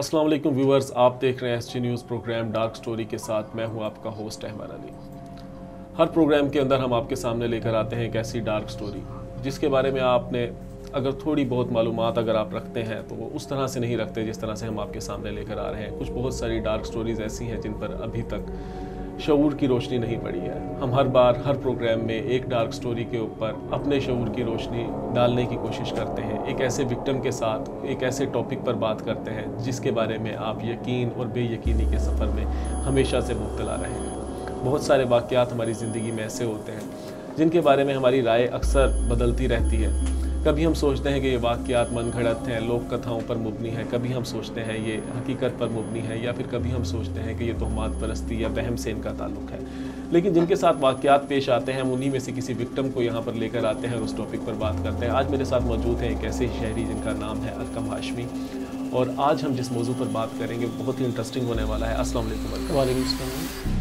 अस्सलाम वालेकुम व्यूअर्स, आप देख रहे हैं SG news program dark story के साथ। मैं हूं आपका होस्ट अहमद अली। हर प्रोग्राम के अंदर हम आपके सामने लेकर आते हैं एक ऐसी डार्क स्टोरी जिसके बारे में आपने अगर थोड़ी बहुत मालूमात अगर आप रखते हैं तो वो उस तरह से नहीं रखते जिस तरह से हम आपके सामने लेकर आ रहे हैं। कुछ बहुत सारी डार्क स्टोरीज़ ऐसी हैं जिन पर अभी तक शऊर की रोशनी नहीं पड़ी है। हम हर बार हर प्रोग्राम में एक डार्क स्टोरी के ऊपर अपने शऊर की रोशनी डालने की कोशिश करते हैं। एक ऐसे विक्टिम के साथ एक ऐसे टॉपिक पर बात करते हैं जिसके बारे में आप यकीन और बेयकीनी के सफ़र में हमेशा से मुब्तला रहे हैं। बहुत सारे वाक़यात हमारी ज़िंदगी में ऐसे होते हैं जिनके बारे में हमारी राय अक्सर बदलती रहती है। कभी हम सोचते हैं कि ये वाक़यात मनगढ़ंत हैं, लोक कथाओं पर मुबनी है, कभी हम सोचते हैं ये हकीकत पर मुबनी है, या फिर कभी हम सोचते हैं कि ये तोहमात परस्ती या वहम से इनका ताल्लुक़ है। लेकिन जिनके साथ वाक़यात पेश आते हैं हम उन्हीं में से किसी विक्टिम को यहाँ पर लेकर आते हैं और उस टॉपिक पर बात करते हैं। आज मेरे साथ मौजूद हैं एक ऐसे शहरी जिनका नाम है अरकम हाशमी, और आज हम जिस मौजू पर बात करेंगे बहुत ही इंटरेस्टिंग होने वाला है। अस्सलाम वालेकुम। वालेकुम सलाम।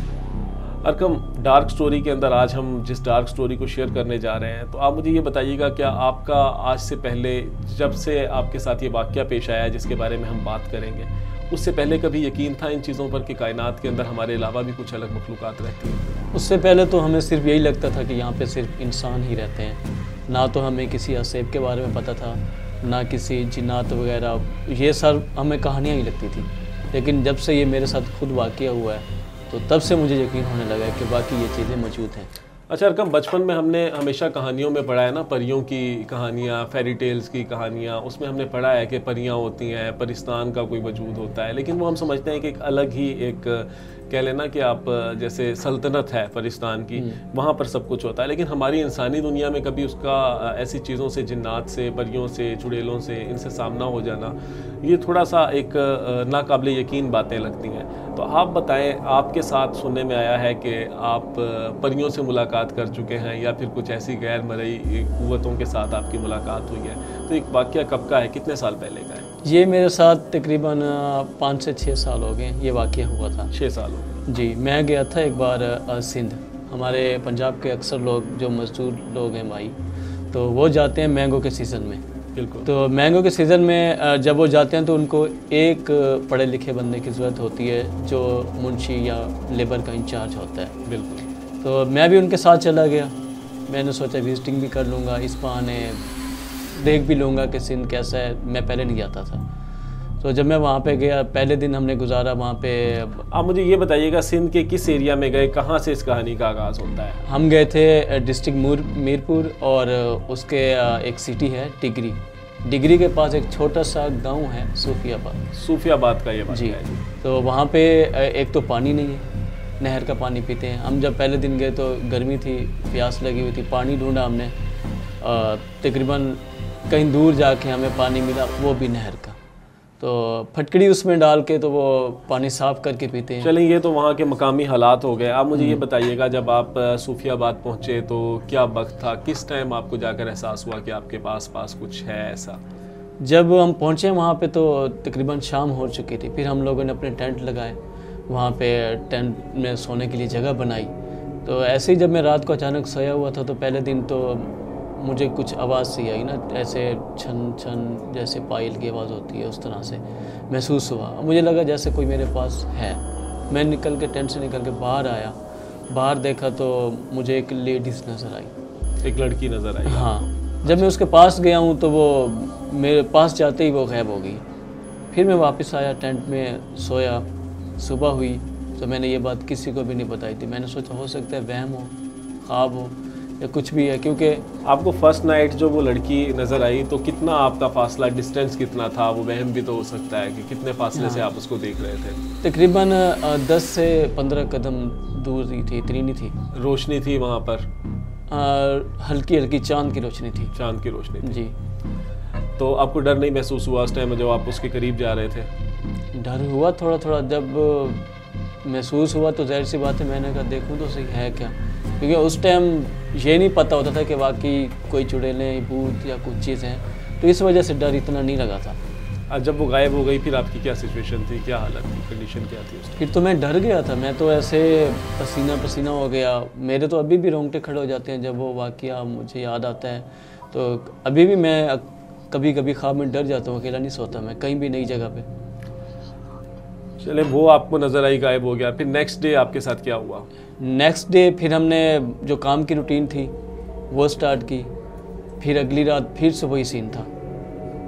अरकम, डार्क स्टोरी के अंदर आज हम जिस डार्क स्टोरी को शेयर करने जा रहे हैं, तो आप मुझे ये बताइएगा, क्या आपका आज से पहले जब से आपके साथ ये वाक़या पेश आया जिसके बारे में हम बात करेंगे, उससे पहले कभी यकीन था इन चीज़ों पर कि कायनात के अंदर हमारे अलावा भी कुछ अलग मखलूक़ात रहती हैं? उससे पहले तो हमें सिर्फ यही लगता था कि यहाँ पे सिर्फ इंसान ही रहते हैं। ना तो हमें किसी असेब के बारे में पता था, ना किसी जिन्नात वगैरह, ये सब हमें कहानियाँ ही लगती थी। लेकिन जब से ये मेरे साथ खुद वाक़या हुआ है तो तब से मुझे यकीन होने लगा है कि बाकी ये चीज़ें मौजूद हैं। अच्छा अरकम, बचपन में हमने हमेशा कहानियों में पढ़ा है ना, परियों की कहानियाँ, फेरी टेल्स की कहानियाँ, उसमें हमने पढ़ा है कि परियाँ होती हैं, परिस्तान का कोई वजूद होता है। लेकिन वो हम समझते हैं कि एक अलग ही एक कह लेना कि आप जैसे सल्तनत है परिस्तान की, वहाँ पर सब कुछ होता है। लेकिन हमारी इंसानी दुनिया में कभी उसका ऐसी चीज़ों से, जिन्नात से, परियों से, चुड़ैलों से, इनसे सामना हो जाना, ये थोड़ा सा एक नाकाबिले यकीन बातें लगती हैं। तो आप बताएं, आपके साथ सुनने में आया है कि आप परियों से मुलाकात कर चुके हैं या फिर कुछ ऐसी गैर मरई क़ुव्वतों के साथ आपकी मुलाकात हुई है, तो एक वाक़या कब का है, कितने साल पहले का है? ये मेरे साथ तकरीबन 5 से 6 साल हो गए ये वाक़या हुआ था। 6 साल हो गए जी। मैं गया था एक बार सिंध। हमारे पंजाब के अक्सर लोग जो मज़दूर लोग हैं भाई, तो वो जाते हैं मैंगो के सीज़न में। बिल्कुल। तो मैंगो के सीज़न में जब वो जाते हैं तो उनको एक पढ़े लिखे बंदे की ज़रूरत होती है जो मुंशी या लेबर का इंचार्ज होता है। बिल्कुल। तो मैं भी उनके साथ चला गया। मैंने सोचा विजिटिंग भी कर लूँगा, इस बहाने देख भी लूँगा कि सिंध कैसा है, मैं पहले नहीं जाता था। तो जब मैं वहाँ पे गया, पहले दिन हमने गुजारा वहाँ पे। आप मुझे ये बताइएगा, सिंध के किस एरिया में गए, कहाँ से इस कहानी का आगाज़ होता है? हम गए थे डिस्ट्रिक्ट मीरपुर, और उसके एक सिटी है टिगरी। डिगरी के पास एक छोटा सा गांव है सूफियाबाद। सूफियाबाद का ये बात जी है जी। तो वहाँ पे एक तो पानी नहीं है, नहर का पानी पीते हैं हम। जब पहले दिन गए तो गर्मी थी, प्यास लगी हुई थी, पानी ढूंढा हमने। तकरीबन कहीं दूर जाके हमें पानी मिला, वो भी नहर का। तो फटकड़ी उसमें डाल के तो वो पानी साफ़ करके पीते हैं। चलें, ये तो वहाँ के मकामी हालात हो गए। आप मुझे ये बताइएगा, जब आप सूफियाबाद पहुँचे तो क्या वक्त था, किस टाइम आपको जाकर एहसास हुआ कि आपके पास कुछ है ऐसा? जब हम पहुँचे वहाँ पे तो तकरीबन शाम हो चुकी थी। फिर हम लोगों ने अपने टेंट लगाए, वहाँ पे टेंट में सोने के लिए जगह बनाई। तो ऐसे ही जब मैं रात को अचानक सोया हुआ था तो पहले दिन तो मुझे कुछ आवाज़ सी आई ना, ऐसे छन छन जैसे पायल की आवाज़ होती है, उस तरह से महसूस हुआ। मुझे लगा जैसे कोई मेरे पास है। मैं निकल के टेंट से निकल के बाहर आया, बाहर देखा तो मुझे एक लेडीज़ नज़र आई, एक लड़की नज़र आई? हाँ। जब मैं उसके पास गया हूँ तो वो मेरे पास जाते ही वो गायब हो गई। फिर मैं वापस आया, टेंट में सोया। सुबह हुई तो मैंने ये बात किसी को भी नहीं बताई थी। मैंने सोचा हो सकता है वहम हो, ख्वाब हो, या कुछ भी है। क्योंकि आपको फर्स्ट नाइट जो वो लड़की नज़र आई तो कितना आपका फासला, डिस्टेंस कितना था? वो वहम भी तो हो सकता है कि कितने फासले से आप उसको देख रहे थे? तकरीबन 10 से 15 कदम दूर ही थी, इतनी नहीं थी। रोशनी थी वहाँ पर? हल्की हल्की चांद की रोशनी थी। चांद की रोशनी थी जी। तो आपको डर नहीं महसूस हुआ उस टाइम जब आप उसके करीब जा रहे थे? डर हुआ थोड़ा थोड़ा। जब महसूस हुआ तो जाहिर सी बात है मैंने कहा देखूं तो सही है क्या, क्योंकि उस टाइम ये नहीं पता होता था कि वाकई कोई चुड़ैलें, भूत या कुछ चीज़ हैं, तो इस वजह से डर इतना नहीं लगा था। जब वो गायब हो गई फिर आपकी क्या सिचुएशन थी, क्या हालत थी, कंडीशन क्या थी उसकी? फिर तो मैं डर गया था। मैं तो ऐसे पसीना पसीना हो गया। मेरे तो अभी भी रोंगटे खड़े हो जाते हैं जब वो वाकया मुझे याद आता है। तो अभी भी मैं कभी कभी ख्वाब में डर जाता हूँ, अकेला नहीं सोता मैं कहीं भी नई जगह पे। चले, वो आपको नज़र आई, गायब हो गया। फिर नेक्स्ट डे आपके साथ क्या हुआ? नेक्स्ट डे फिर हमने जो काम की रूटीन थी वो स्टार्ट की। फिर अगली रात फिर से वही सीन था,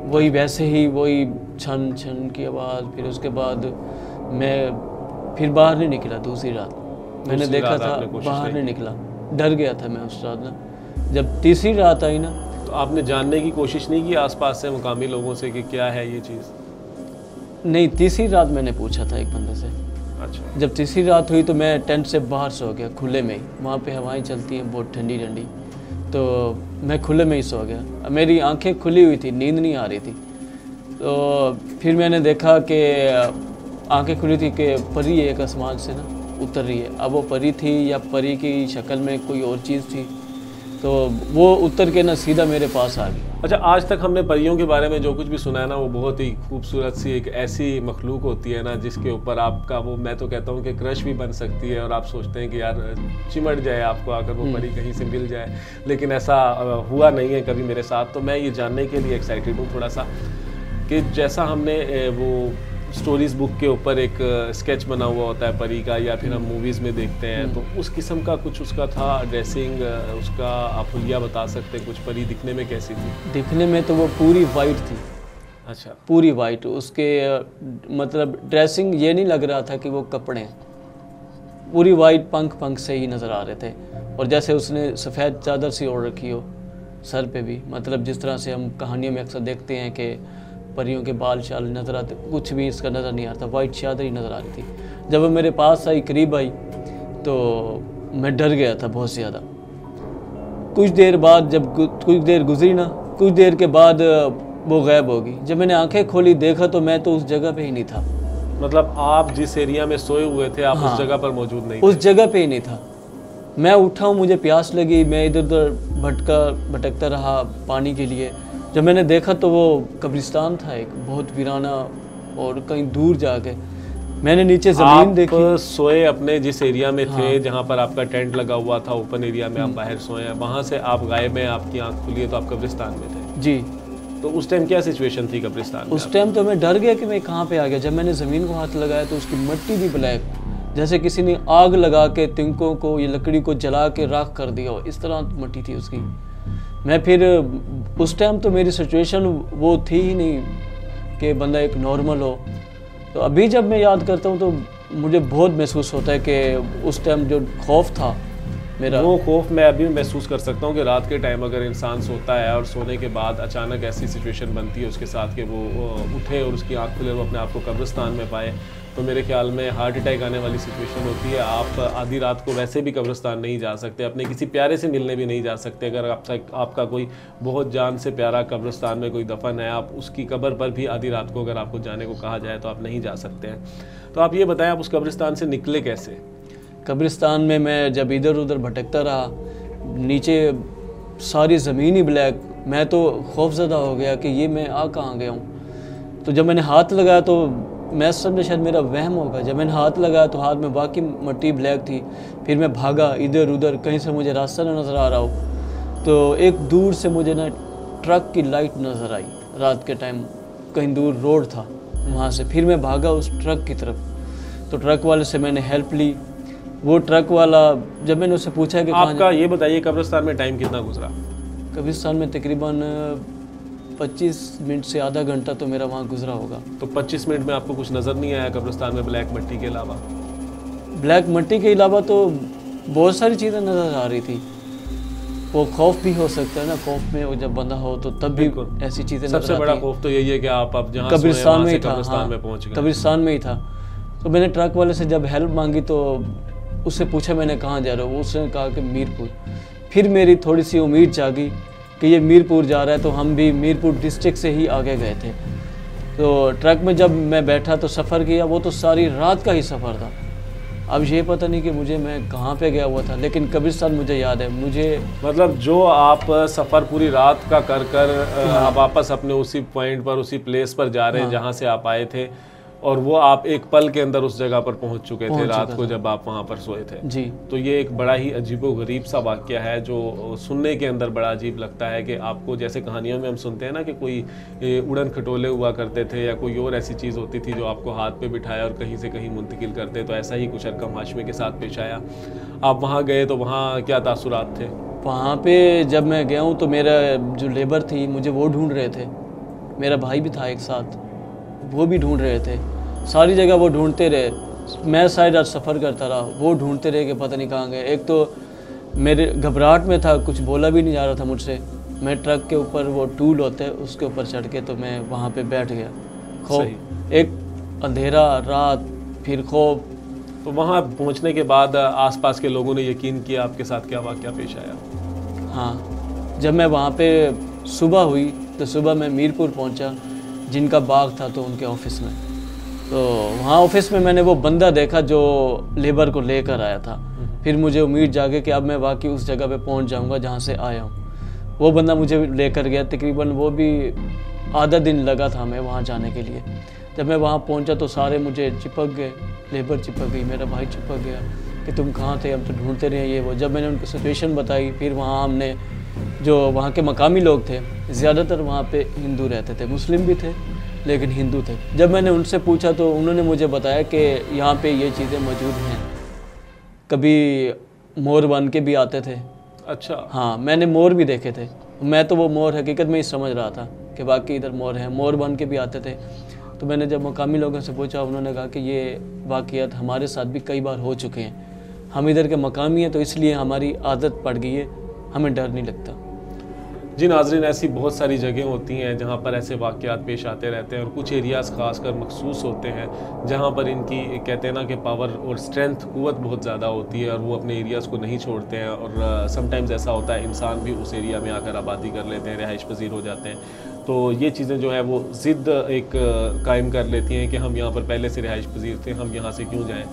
वही वैसे ही वही छन छन की आवाज़। फिर उसके बाद मैं फिर बाहर नहीं निकला दूसरी रात। मैंने देखा था बाहर नहीं निकला, डर गया था मैं उस रात ना। जब तीसरी रात आई ना, तो आपने जानने की कोशिश नहीं की आसपास से मुकामी लोगों से कि क्या है ये चीज़? नहीं, तीसरी रात मैंने पूछा था एक बंदे से। अच्छा। जब तीसरी रात हुई तो मैं टेंट से बाहर सो गया, खुले में ही। वहाँ पे हवाएं चलती हैं बहुत ठंडी ठंडी, तो मैं खुले में ही सो गया। मेरी आंखें खुली हुई थी, नींद नहीं आ रही थी। तो फिर मैंने देखा कि आंखें खुली थी कि परी एक आसमान से ना उतर रही है। अब वो परी थी या परी की शक्ल में कोई और चीज़ थी, तो वो उतर के ना सीधा मेरे पास आ गई। अच्छा, आज तक हमने परियों के बारे में जो कुछ भी सुना है ना, वो बहुत ही खूबसूरत सी एक ऐसी मखलूक होती है ना, जिसके ऊपर आपका वो, मैं तो कहता हूँ कि क्रश भी बन सकती है, और आप सोचते हैं कि यार चिमट जाए आपको आकर वो परी कहीं से मिल जाए। लेकिन ऐसा हुआ नहीं है कभी मेरे साथ। तो मैं ये जानने के लिए एक्साइटेड हूँ थोड़ा सा कि जैसा हमने वो स्टोरीज बुक के ऊपर एक स्केच बना हुआ होता है परी का, या फिर हम मूवीज़ में देखते हैं, तो उस किस्म का कुछ उसका था ड्रेसिंग, उसका आप हुलिया बता सकते हैं कुछ? परी दिखने में कैसी थी? दिखने में तो वो पूरी वाइट थी। अच्छा। पूरी वाइट। उसके मतलब ड्रेसिंग ये नहीं लग रहा था कि वो कपड़े हैं, पूरी वाइट, पंख पंख से ही नज़र आ रहे थे। और जैसे उसने सफ़ेद चादर सी ओढ़ रखी हो सर पे भी, मतलब जिस तरह से हम कहानियों में अक्सर देखते हैं कि परियों के बाल शाल नज़र आते, कुछ भी इसका नज़र नहीं आता, वाइट चादर ही नज़र आ रही थी। जब वो मेरे पास आई, करीब आई, तो मैं डर गया था बहुत ज़्यादा। कुछ देर बाद, जब कुछ देर गुजरी ना, कुछ देर के बाद वो गायब हो गई। जब मैंने आंखें खोली, देखा तो मैं तो उस जगह पे ही नहीं था। मतलब आप जिस एरिया में सोए हुए थे, आप उस जगह पर मौजूद नहीं थे? उस जगह पे ही नहीं था। मैं उठा हूँ, मुझे प्यास लगी, मैं इधर उधर भटकता रहा पानी के लिए। जब मैंने देखा तो वो कब्रिस्तान था एक बहुत वीराना, और कहीं दूर जाके मैंने नीचे ज़मीन देखी। आप सोए अपने जिस एरिया में थे, जहाँ पर आपका टेंट लगा हुआ था, ओपन एरिया में आप बाहर सोए हैं, वहाँ से आप गायब हैं, आपकी आँख खुली है, तो आप कब्रिस्तान में थे? जी। तो उस टाइम क्या सिचुएशन थी कब्रिस्तान में? उस टाइम तो मैं डर गया कि मैं कहाँ पे आ गया। जब मैंने ज़मीन को हाथ लगाया तो उसकी मिट्टी भी ब्लैक, जैसे किसी ने आग लगा के तिनकों को या लकड़ी को जला के राख कर दिया हो, इस तरह मिट्टी थी उसकी। मैं फिर उस टाइम तो मेरी सिचुएशन वो थी ही नहीं कि बंदा एक नॉर्मल हो। तो अभी जब मैं याद करता हूँ तो मुझे बहुत महसूस होता है कि उस टाइम जो खौफ था मेरा, वो खौफ मैं अभी महसूस कर सकता हूँ कि रात के टाइम अगर इंसान सोता है और सोने के बाद अचानक ऐसी सिचुएशन बनती है उसके साथ कि वो उठे और उसकी आँख खुले, वो अपने आप को कब्रिस्तान में पाए, तो मेरे ख्याल में हार्ट अटैक आने वाली सिचुएशन होती है। आप आधी रात को वैसे भी कब्रिस्तान नहीं जा सकते, अपने किसी प्यारे से मिलने भी नहीं जा सकते। अगर आपका कोई बहुत जान से प्यारा कब्रिस्तान में कोई दफन है, आप उसकी कब्र पर भी आधी रात को अगर आपको जाने को कहा जाए तो आप नहीं जा सकते हैं। तो आप ये बताएं, आप उस कब्रिस्तान से निकले कैसे? कब्रिस्तान में मैं जब इधर उधर भटकता रहा, नीचे सारी ज़मीन ही ब्लैक, मैं तो खौफज़दा हो गया कि ये मैं आ कहाँ गया हूँ। तो जब मैंने हाथ लगाया तो मैं समझा शायद मेरा वहम होगा। जब मैंने हाथ लगाया तो हाथ में बाकी मिट्टी ब्लैक थी। फिर मैं भागा इधर उधर, कहीं से मुझे रास्ता ना नज़र आ रहा हो। तो एक दूर से मुझे ना ट्रक की लाइट नज़र आई, रात के टाइम कहीं दूर रोड था वहाँ से। फिर मैं भागा उस ट्रक की तरफ, तो ट्रक वाले से मैंने हेल्प ली। वो ट्रक वाला, जब मैंने उससे पूछा कि आपका ये बताइए कब्रिस्तान में टाइम कितना गुजरा? कब्रिस्तान में तकरीबन 25 मिनट से आधा घंटा तो मेरा वहाँ गुजरा होगा। तो 25 मिनट में आपको कुछ नज़र नहीं आया कब्रिस्तान में ब्लैक मिट्टी के अलावा? ब्लैक मिट्टी के अलावा तो बहुत सारी चीज़ें नज़र आ रही थी। वो खौफ भी हो सकता है ना, खौफ में जब बंदा हो तो तब भी ऐसी चीज़ें। सबसे बड़ा खौफ तो यही है कि आप अब जहाँ कब्रिस्तान में ही था, कब्रिस्तान में पहुँच गए। कब्रिस्तान में ही था। तो मैंने ट्रक वाले से जब हेल्प मांगी तो उससे पूछा मैंने कहाँ जा रहा हूँ, उसने कहा कि मीरपुर। फिर मेरी थोड़ी सी उम्मीद जागी कि ये मीरपुर जा रहा है, तो हम भी मीरपुर डिस्ट्रिक्ट से ही आगे गए थे। तो ट्रक में जब मैं बैठा तो सफ़र किया, वो तो सारी रात का ही सफ़र था। अब ये पता नहीं कि मुझे मैं कहाँ पे गया हुआ था, लेकिन कब्रिस्तान मुझे याद है। मुझे मतलब जो आप सफ़र पूरी रात का कर आप वापस अपने उसी पॉइंट पर, उसी प्लेस पर जा रहे हैं जहाँ से आप आए थे, और वो आप एक पल के अंदर उस जगह पर पहुंच चुके थे पहुंच रात चुका को था। जब आप वहां पर सोए थे। जी। तो ये एक बड़ा ही अजीबोगरीब सा वाक़या है जो सुनने के अंदर बड़ा अजीब लगता है कि आपको, जैसे कहानियों में हम सुनते हैं ना कि कोई उड़न खटोले हुआ करते थे या कोई और ऐसी चीज़ होती थी जो आपको हाथ पे बिठाया और कहीं से कहीं मुंतकिल करते, तो ऐसा ही कुछ अरकम हाशमी के साथ पेश आया। आप वहाँ गए तो वहाँ क्या तासुरात थे? वहाँ पे जब मैं गया हूँ तो मेरा जो लेबर थी मुझे वो ढूंढ रहे थे, मेरा भाई भी था एक साथ, वो भी ढूंढ रहे थे, सारी जगह वो ढूंढते रहे। मैं शायद आज सफ़र करता रहा, वो ढूंढते रहे कि पता नहीं कहाँ गए। एक तो मेरे घबराहट में था, कुछ बोला भी नहीं जा रहा था मुझसे। मैं ट्रक के ऊपर, वो टूल होते हैं उसके ऊपर चढ़ के तो मैं वहाँ पे बैठ गया। खौफ, एक अंधेरा रात, फिर खौफ। तो वहाँ पहुँचने के बाद आसपास के लोगों ने यकीन किया आपके साथ क्या वाक़या पेश आया? हाँ, जब मैं वहाँ पे सुबह हुई तो सुबह मैं मीरपुर पहुँचा, जिनका बाग था तो उनके ऑफिस में। तो वहाँ ऑफिस में मैंने वो बंदा देखा जो लेबर को लेकर आया था। फिर मुझे उम्मीद जागे कि अब मैं वाकई उस जगह पे पहुँच जाऊँगा जहाँ से आया हूँ। वो बंदा मुझे लेकर गया, तकरीबन वो भी आधा दिन लगा था हमें वहाँ जाने के लिए। जब मैं वहाँ पहुँचा तो सारे मुझे चिपक गए, लेबर चिपक गई, मेरा भाई चिपक गया कि तुम कहाँ थे, हम तो ढूंढते रहे ये वो। जब मैंने उनको सिचुएशन बताई, फिर वहाँ हमने, जो वहाँ के मकामी लोग थे, ज़्यादातर वहाँ पे हिंदू रहते थे, मुस्लिम भी थे लेकिन हिंदू थे। जब मैंने उनसे पूछा तो उन्होंने मुझे बताया कि यहाँ पे ये चीज़ें मौजूद हैं, कभी मोर बन के भी आते थे। अच्छा। हाँ, मैंने मोर भी देखे थे। मैं तो वो मोर हकीकत में ही समझ रहा था कि बाकी इधर मोर हैं, मोर बन के भी आते थे। तो मैंने जब मकामी लोगों से पूछा, उन्होंने कहा कि ये वाक़यात हमारे साथ भी कई बार हो चुके हैं, हम इधर के मकामी हैं तो इसलिए हमारी आदत पड़ गई है, हमें डर नहीं लगता। जी नाज़रीन, ऐसी बहुत सारी जगह होती हैं जहाँ पर ऐसे वाक़यात पेश आते रहते हैं और कुछ एरियाज़ ख़ासकर मखसूस होते हैं जहाँ पर इनकी, कहते हैं ना कि पावर और स्ट्रेंथ, क़ुव्वत बहुत ज़्यादा होती है और वो अपने एरियाज़ को नहीं छोड़ते हैं। और समटाइम्स ऐसा होता है इंसान भी उस एरिया में आकर आबादी कर लेते हैं, रिहाइश पजीर हो जाते हैं। तो ये चीज़ें जो है वो ज़िद एक कायम कर लेती हैं कि हम यहाँ पर पहले से रिहाइश पजीर थे, हम यहाँ से क्यों जाएँ।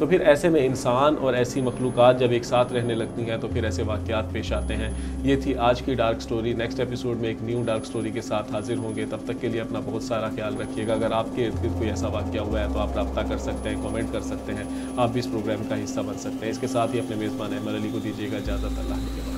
तो फिर ऐसे में इंसान और ऐसी मखलूक़ात जब एक साथ रहने लगती हैं तो फिर ऐसे वाक़यात पेश आते हैं। ये थी आज की डार्क स्टोरी। नेक्स्ट एपिसोड में एक न्यू डार्क स्टोरी के साथ हाजिर होंगे। तब तक के लिए अपना बहुत सारा ख्याल रखिएगा। अगर आपके इर्द गिर्द कोई ऐसा वाक़या हुआ है तो आप रब्ता कर सकते हैं, कमेंट कर सकते हैं, आप भी इस प्रोग्राम का हिस्सा बन सकते हैं। इसके साथ ही अपने मेज़बान अहमद अली को दीजिएगा इजाज़त। अल्लाह के बाद।